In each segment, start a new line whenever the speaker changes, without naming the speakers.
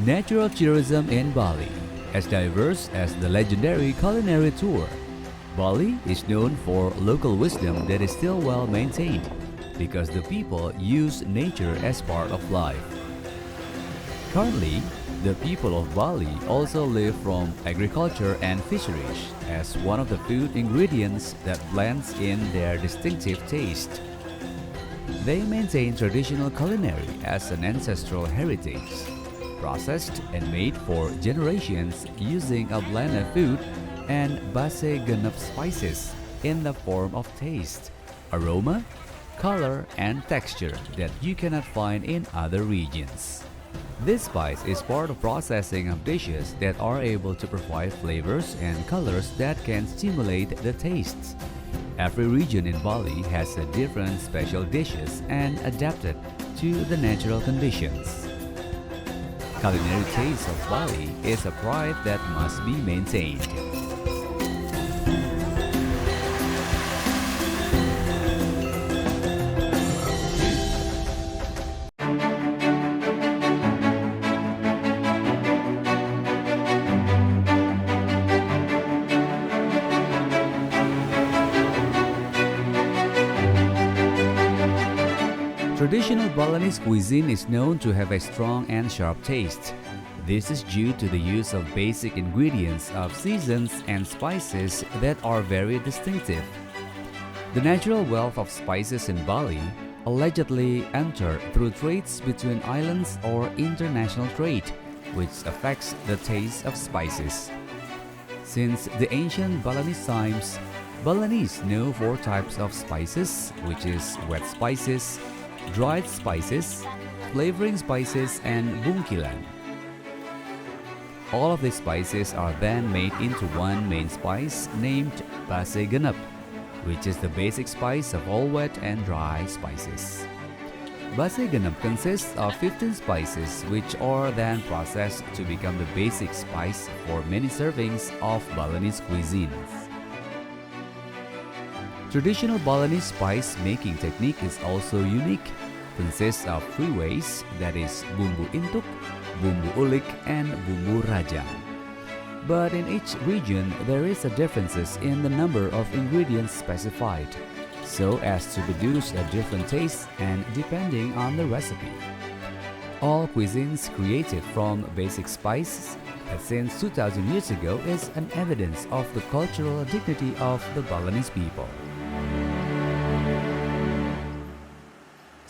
Natural tourism in Bali, as diverse as the legendary culinary tour. Bali is known for local wisdom that is still well maintained because the people use nature as part of life. Currently, the people of Bali also live from agriculture and fisheries as one of the food ingredients that blends in their distinctive taste. They maintain traditional culinary as an ancestral heritage, processed and made for generations using a blend of food and base genep spices in the form of taste, aroma, color, and texture that you cannot find in other regions. This spice is part of processing of dishes that are able to provide flavors and colors that can stimulate the tastes. Every region in Bali has a different special dishes and adapted to the natural conditions. Culinary taste of Bali is a pride that must be maintained. Traditional Balinese cuisine is known to have a strong and sharp taste. This is due to the use of basic ingredients of seasons and spices that are very distinctive. The natural wealth of spices in Bali allegedly enter through trades between islands or international trade, which affects the taste of spices. Since the ancient Balinese times, Balinese know four types of spices, which is wet spices, dried spices, flavoring spices, and bungkilan. All of these spices are then made into one main spice named base genep, which is the basic spice of all wet and dry spices. Base genep consists of 15 spices which are then processed to become the basic spice for many servings of Balinese cuisines. Traditional Balinese spice making technique is also unique. Consists of three ways, that is bumbu intuk, bumbu ulik, and bumbu rajang. But in each region, there is a differences in the number of ingredients specified, so as to produce a different taste and depending on the recipe. All cuisines created from basic spices since 2000 years ago is an evidence of the cultural dignity of the Balinese people.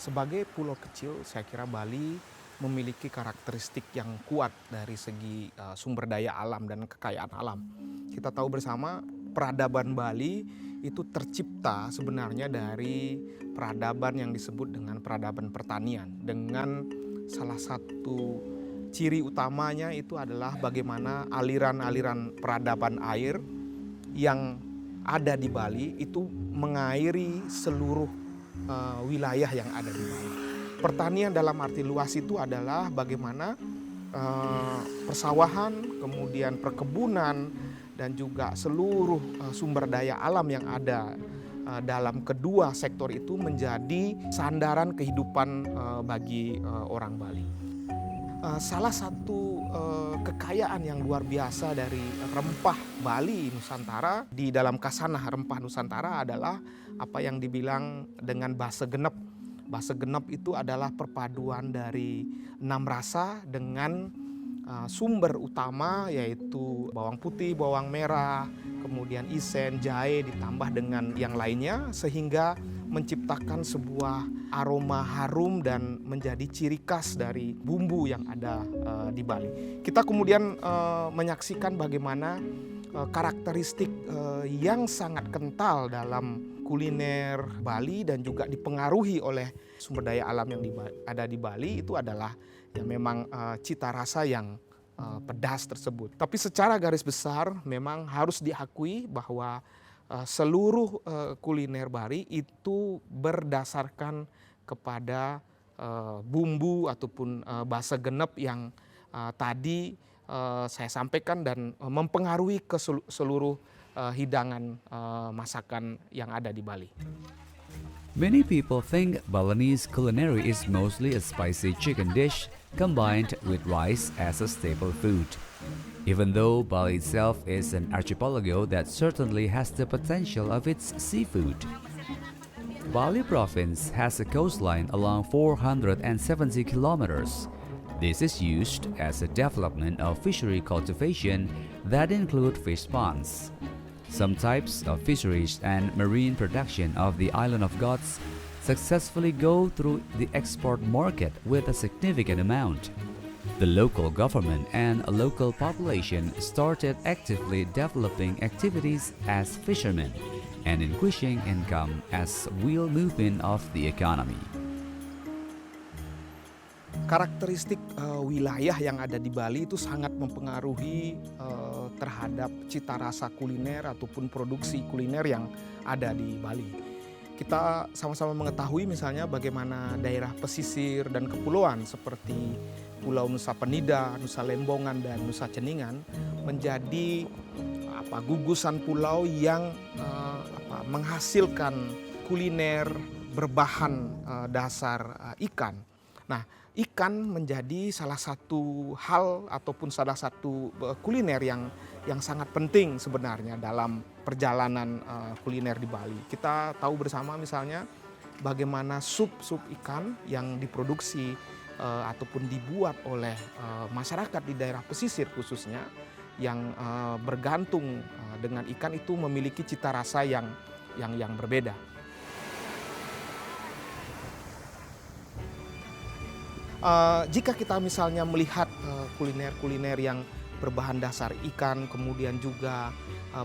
Sebagai pulau kecil, saya kira Bali memiliki karakteristik yang kuat dari segi sumber daya alam dan kekayaan alam. Kita tahu bersama peradaban Bali itu tercipta sebenarnya dari peradaban yang disebut dengan peradaban pertanian. Dengan salah satu ciri utamanya itu adalah bagaimana aliran-aliran peradaban air yang ada di Bali itu mengairi seluruh wilayah yang ada di Bali. Pertanian dalam arti luas itu adalah bagaimana persawahan, kemudian perkebunan, dan juga seluruh sumber daya alam yang ada dalam kedua sektor itu menjadi sandaran kehidupan bagi orang Bali. Salah satu kekayaan yang luar biasa dari rempah Bali Nusantara di dalam kasanah rempah Nusantara adalah apa yang dibilang dengan base genep. Base genep itu adalah perpaduan dari 6 rasa dengan sumber utama yaitu bawang putih, bawang merah, kemudian isen, jahe ditambah dengan yang lainnya sehingga menciptakan sebuah aroma harum dan menjadi ciri khas dari bumbu yang ada di Bali. Kita kemudian menyaksikan bagaimana karakteristik yang sangat kental dalam kuliner Bali dan juga dipengaruhi oleh sumber daya alam yang ada di Bali itu adalah ya memang cita rasa yang pedas tersebut. Tapi secara garis besar memang harus diakui bahwa seluruh kuliner Bali itu berdasarkan kepada bumbu ataupun basa genep yang tadi saya sampaikan dan mempengaruhi ke seluruh hidangan masakan yang ada di Bali.
Many people think Balinese culinary is mostly a spicy chicken dish combined with rice as a staple food. Even though Bali itself is an archipelago that certainly has the potential of its seafood. Bali province has a coastline along 470 kilometers. This is used as a development of fishery cultivation that include fish ponds. Some types of fisheries and marine production of the island of gods successfully go through the export market with a significant amount. The local government and local population started actively developing activities as fishermen and increasing income as wheel movement of the economy.
Karakteristik wilayah yang ada di Bali itu sangat mempengaruhi terhadap cita rasa kuliner ataupun produksi kuliner yang ada di Bali. Kita sama-sama mengetahui misalnya bagaimana daerah pesisir dan kepulauan seperti Pulau Nusa Penida, Nusa Lembongan, dan Nusa Ceningan menjadi gugusan pulau yang menghasilkan kuliner berbahan dasar ikan. Nah, ikan menjadi salah satu hal ataupun salah satu kuliner yang sangat penting sebenarnya dalam perjalanan kuliner di Bali. Kita tahu bersama misalnya bagaimana sup ikan yang diproduksi ataupun dibuat oleh masyarakat di daerah pesisir khususnya yang bergantung dengan ikan itu memiliki cita rasa yang berbeda. Jika kita misalnya melihat kuliner-kuliner yang berbahan dasar ikan, kemudian juga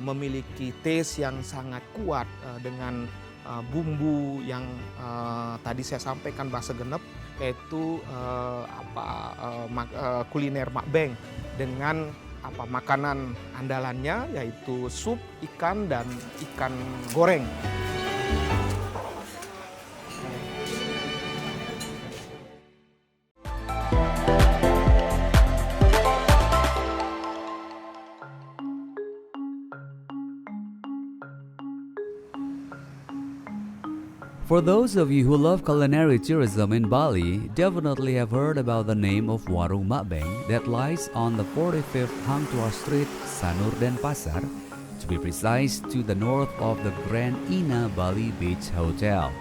memiliki taste yang sangat kuat dengan bumbu yang tadi saya sampaikan basa genep, yaitu kuliner makbeng dengan makanan andalannya yaitu sup ikan dan ikan goreng.
For those of you who love culinary tourism in Bali, definitely have heard about the name of Warung Makbeng that lies on the 45th Hang Tuah Street, Sanur Denpasar, to be precise to the north of the Grand Ina Bali Beach Hotel.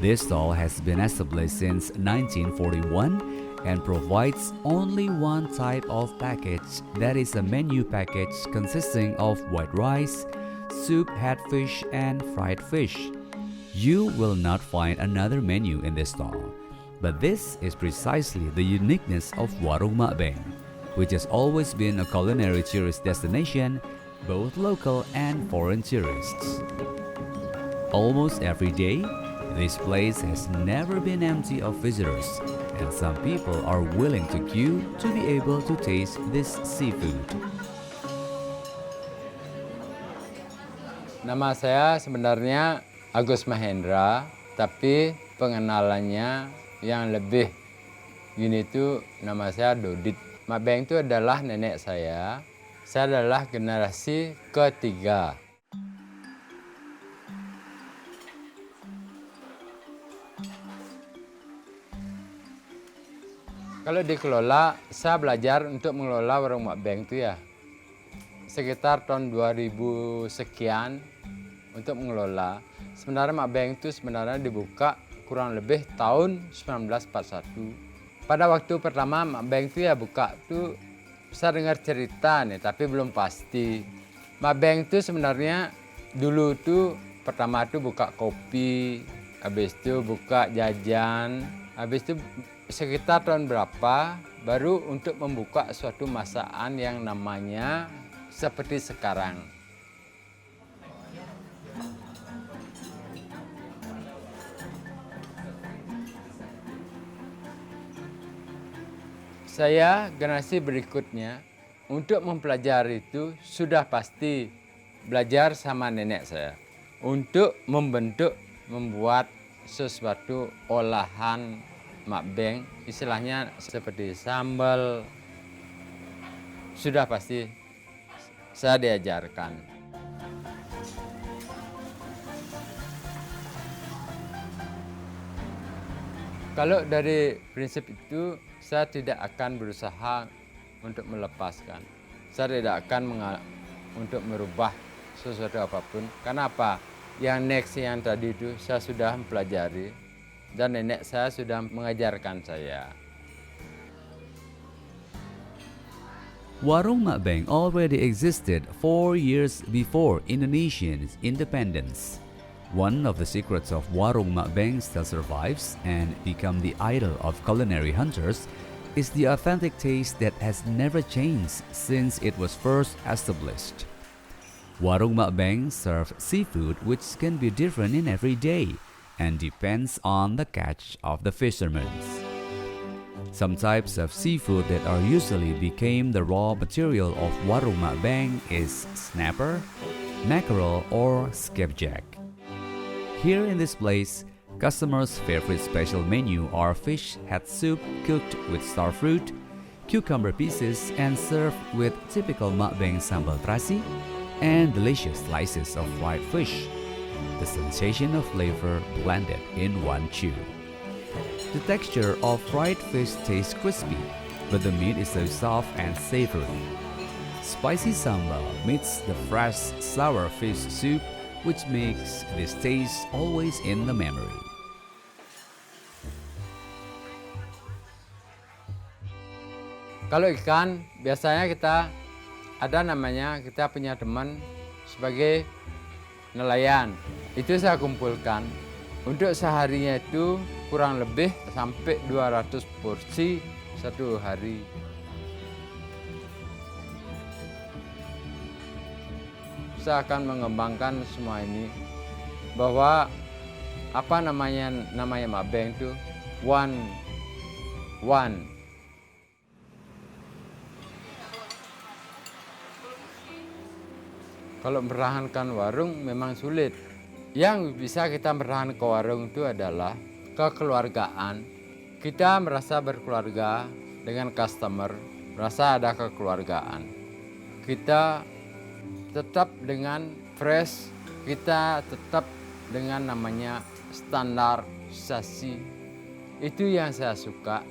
This stall has been established since 1941 and provides only one type of package, that is a menu package consisting of white rice, soup, headfish, and fried fish. You will not find another menu in this stall, but this is precisely the uniqueness of Warung Makbeng, which has always been a culinary tourist destination, both local and foreign tourists. Almost every day, this place has never been empty of visitors, and some people are willing to queue to be able to taste this seafood.
Nama saya sebenarnya Agus Mahendra, tapi pengenalannya yang lebih gini tuh nama saya Dodit. Makbeng itu adalah nenek saya. Saya adalah generasi ketiga. Kalau dikelola, saya belajar untuk mengelola warung Makbeng itu ya sekitar tahun 2000 sekian untuk mengelola. Sebenarnya Makbeng itu sebenarnya dibuka kurang lebih tahun 1941. Pada waktu pertama Makbeng itu ya buka tuh saya dengar cerita nih, tapi belum pasti. Makbeng itu sebenarnya dulu tuh pertama tuh buka kopi, habis itu buka jajan, habis itu sekitar tahun berapa baru untuk membuka suatu masakan yang namanya seperti sekarang. Saya generasi berikutnya untuk mempelajari itu sudah pasti belajar sama nenek saya untuk membuat sesuatu olahan mak beng, istilahnya seperti sambal, sudah pasti saya diajarkan. Kalau dari prinsip itu, saya tidak akan berusaha untuk melepaskan. Saya tidak akan untuk merubah sesuatu apapun. Karena apa? Yang next yang tadi itu saya sudah mempelajari dan nenek saya sudah mengajarkan saya.
Warung Mak Beng already existed 4 years before Indonesia's independence. One of the secrets of Warung Mak Beng still survives and become the idol of culinary hunters is the authentic taste that has never changed since it was first established. Warung Mak Beng serves seafood which can be different in every day and depends on the catch of the fishermen. Some types of seafood that are usually became the raw material of Warung Mak Beng is snapper, mackerel, or skipjack. Here in this place, customers' favorite special menu are fish head soup cooked with starfruit, cucumber pieces, and served with typical Mak Beng sambal terasi and delicious slices of fried fish. The sensation of flavor blended in one chew. The texture of fried fish tastes crispy, but the meat is so soft and savory. Spicy sambal meets the fresh sour fish soup, which makes this taste always in the memory.
Kalau ikan, biasanya kita punya teman sebagai nelayan. Itu saya kumpulkan. Untuk seharinya itu kurang lebih sampai 200 porsi satu hari. Saya akan mengembangkan semua ini bahwa namanya Mak Beng itu one. Kalau merahankan warung memang sulit. Yang bisa kita merahankan warung itu adalah kekeluargaan. Kita merasa berkeluarga dengan customer, merasa ada kekeluargaan. Kita tetap dengan fresh, kita tetap dengan namanya standarisasi. Itu yang saya suka.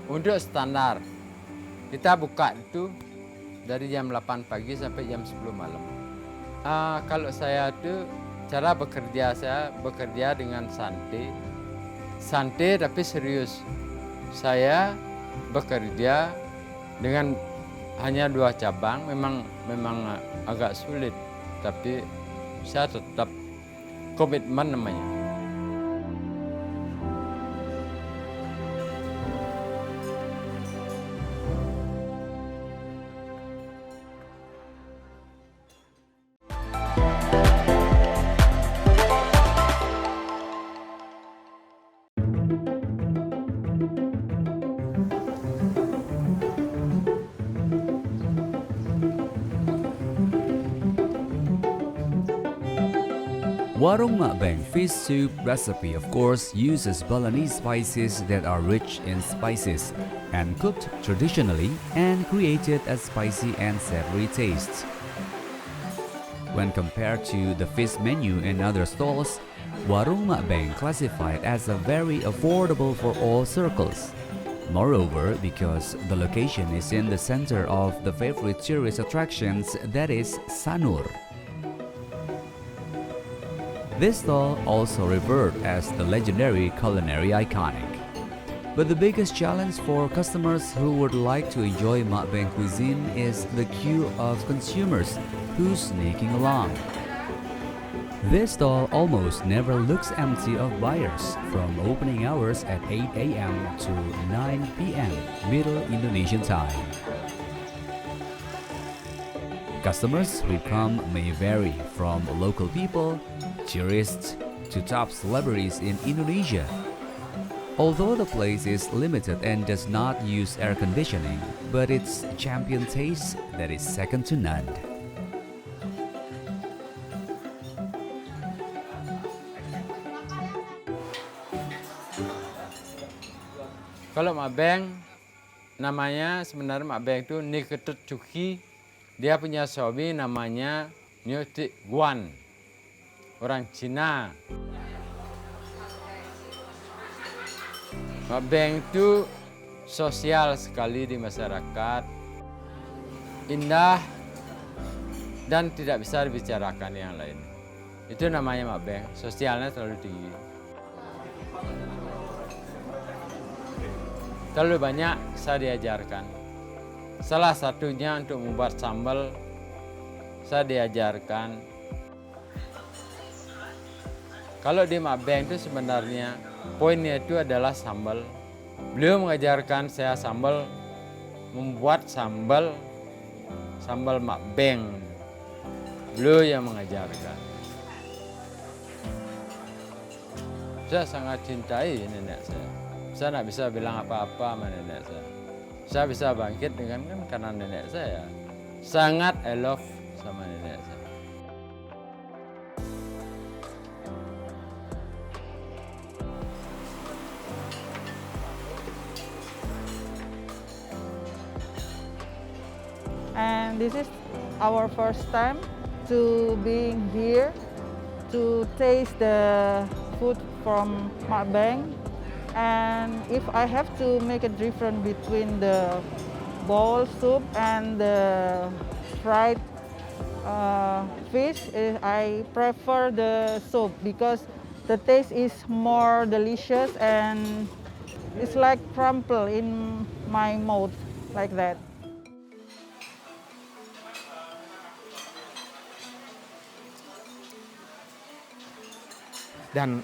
Untuk standar, kita buka itu dari jam 8 pagi sampai jam 10 malam. Kalau saya itu, cara bekerja saya bekerja dengan santai tapi serius. Saya bekerja dengan hanya 2 cabang, memang agak sulit, tapi saya tetap komitmen namanya.
Warung Mak Beng fish soup recipe of course uses Balinese spices that are rich in spices and cooked traditionally and created a spicy and savory taste. When compared to the fish menu in other stalls, Warung Mak Beng classified as a very affordable for all circles. Moreover, because the location is in the center of the favorite tourist attractions, that is Sanur. This stall also revered as the legendary culinary iconic. But the biggest challenge for customers who would like to enjoy Mak Beng cuisine is the queue of consumers who's sneaking along. This stall almost never looks empty of buyers from opening hours at 8 a.m. to 9 p.m. Middle Indonesian time. Customers who come may vary from local people, tourists, to top celebrities in Indonesia. Although the place is limited and does not use air conditioning, but its champion taste that is second to none.
Kalau Mak Beng, namanya sebenarnya Mak Beng itu Niketut Cuki. Dia punya suami namanya Nyo Tik Guan, orang Cina. Mak Beng itu sosial sekali di masyarakat, indah dan tidak bisa dibicarakan yang lain. Itu namanya Mak Beng, sosialnya terlalu tinggi. Terlalu banyak saya diajarkan. Salah satunya untuk membuat sambal, saya diajarkan. Kalau di Mak Beng itu sebenarnya poinnya itu adalah sambal. Beliau mengajarkan saya sambal, membuat sambal Mak Beng. Beliau yang mengajarkan. Saya sangat cintai nenek saya. Saya tidak bisa bilang apa-apa sama nenek saya. Saya bisa bangkit dengan karena nenek saya. Sangat I love sama nenek saya.
And this is our first time to being here to taste the food from Mak Beng. And if I have to make a difference between the bowl soup and the fried fish, I prefer the soup because the taste is more delicious and it's like crumple in my mouth like that.
Dan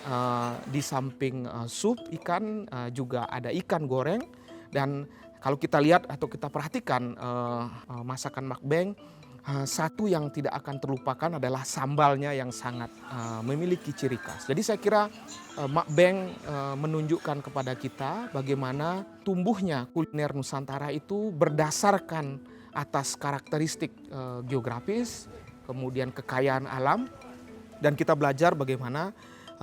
di samping sup ikan juga ada ikan goreng. Dan kalau kita lihat atau kita perhatikan masakan Mak Beng, satu yang tidak akan terlupakan adalah sambalnya yang sangat memiliki ciri khas. Jadi saya kira Mak Beng menunjukkan kepada kita bagaimana tumbuhnya kuliner Nusantara itu berdasarkan atas karakteristik geografis, kemudian kekayaan alam, dan kita belajar bagaimana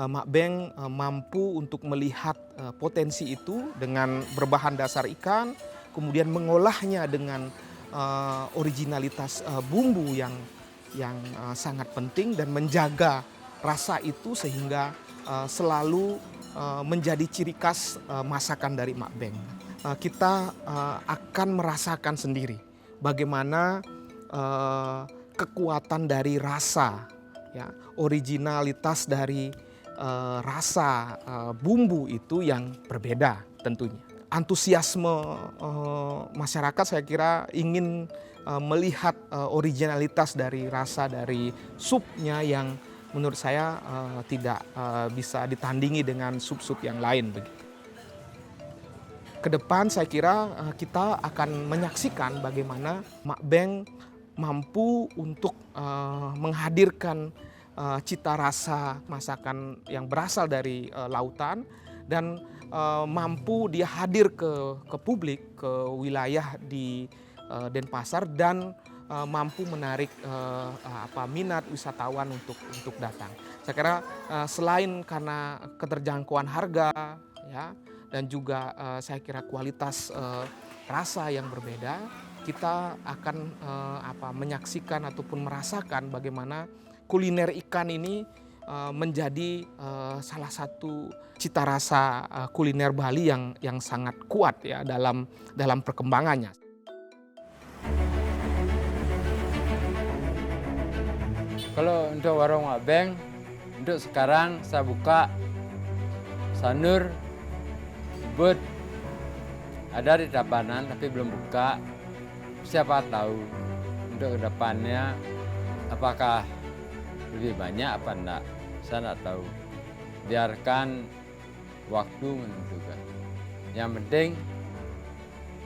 Mak Beng mampu untuk melihat potensi itu dengan berbahan dasar ikan, kemudian mengolahnya dengan originalitas bumbu yang sangat penting dan menjaga rasa itu sehingga selalu menjadi ciri khas masakan dari Mak Beng. Kita akan merasakan sendiri bagaimana kekuatan dari rasa, ya, originalitas dari rasa bumbu itu yang berbeda tentunya. Antusiasme masyarakat saya kira ingin melihat originalitas dari rasa dari supnya yang menurut saya tidak bisa ditandingi dengan sup-sup yang lain. Kedepan saya kira kita akan menyaksikan bagaimana Mak Beng mampu untuk menghadirkan cita rasa masakan yang berasal dari lautan dan mampu dia hadir ke publik, ke wilayah di Denpasar dan mampu menarik minat wisatawan untuk datang. Saya kira selain karena keterjangkauan harga, ya, dan juga saya kira kualitas rasa yang berbeda, kita akan menyaksikan ataupun merasakan bagaimana kuliner ikan ini menjadi salah satu cita rasa kuliner Bali yang sangat kuat, ya, dalam perkembangannya.
Kalau untuk warung Mak Beng, untuk sekarang saya buka Sanur, Ubud, ada di Tabanan tapi belum buka. Siapa tahu untuk kedepannya apakah lebih banyak apa enggak, saya enggak tahu. Biarkan waktu menentukan. Yang penting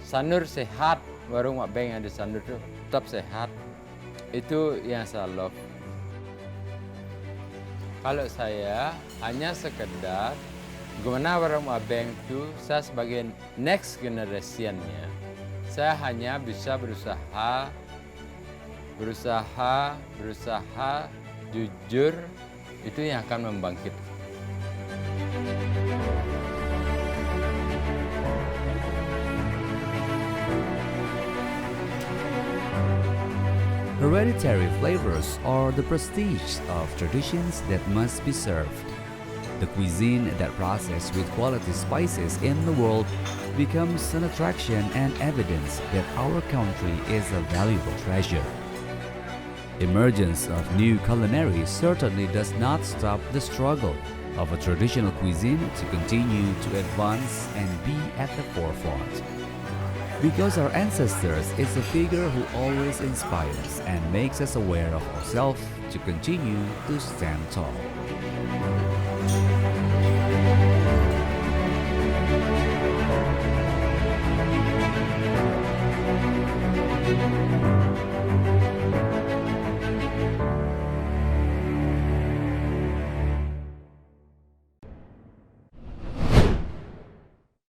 Sanur sehat, warung Mak Beng ada Sanur itu tetap sehat. Itu yang saya love. Kalau saya hanya sekedar gimana warung Mak Beng itu, saya sebagai next generation-nya, saya hanya bisa berusaha jujur, itu yang akan membangkitkan.
Hereditary flavors are the prestige of traditions that must be served. The cuisine that processed with quality spices in the world becomes an attraction and evidence that our country is a valuable treasure. Emergence of new culinary certainly does not stop the struggle of a traditional cuisine to continue to advance and be at the forefront. Because our ancestors is a figure who always inspires and makes us aware of ourselves to continue to stand tall.